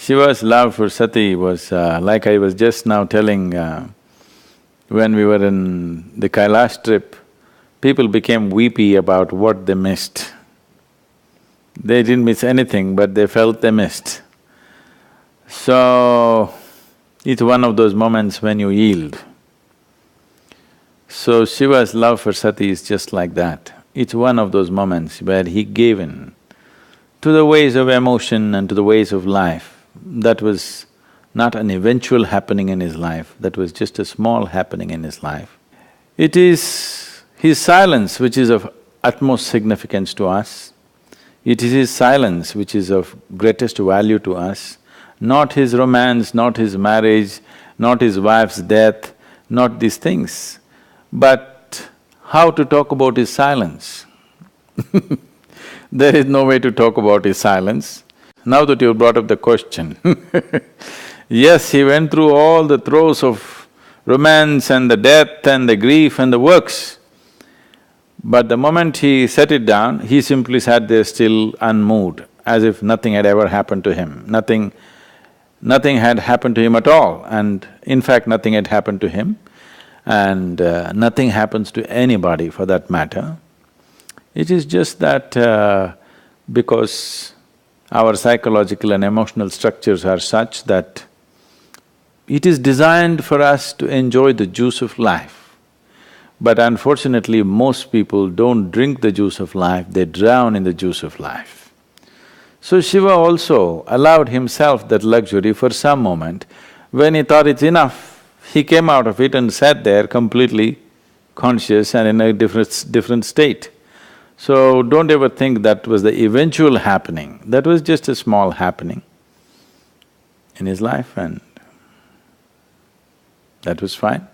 Shiva's love for Sati was like I was just now telling, when we were in the Kailash trip, people became weepy about what they missed. They didn't miss anything, but they felt they missed. So, it's one of those moments when you yield. So Shiva's love for Sati is just like that. It's one of those moments where he gave in to the ways of emotion and to the ways of life. That was not an eventual happening in his life, that was just a small happening in his life. It is his silence which is of utmost significance to us. It is his silence which is of greatest value to us, not his romance, not his marriage, not his wife's death, not these things. But how to talk about his silence? There is no way to talk about his silence. Now that you brought up the question yes, he went through all the throes of romance and the death and the grief and the works. But the moment he set it down, he simply sat there still unmoved, as if nothing had ever happened to him. Nothing had happened to him at all, and in fact nothing had happened to him, and nothing happens to anybody for that matter. It is just that because our psychological and emotional structures are such that it is designed for us to enjoy the juice of life. But unfortunately, most people don't drink the juice of life, they drown in the juice of life. So Shiva also allowed himself that luxury for some moment. When he thought it's enough, he came out of it and sat there completely conscious and in a different state. So don't ever think that was the eventual happening, that was just a small happening in his life, and that was fine.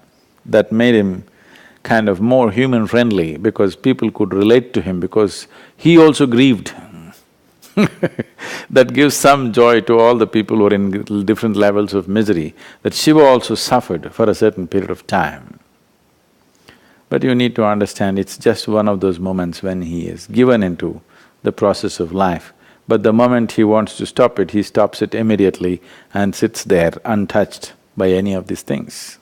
That made him kind of more human-friendly because people could relate to him because he also grieved. That gives some joy to all the people who are in different levels of misery, that Shiva also suffered for a certain period of time. But you need to understand, it's just one of those moments when he is given into the process of life. But the moment he wants to stop it, he stops it immediately and sits there untouched by any of these things.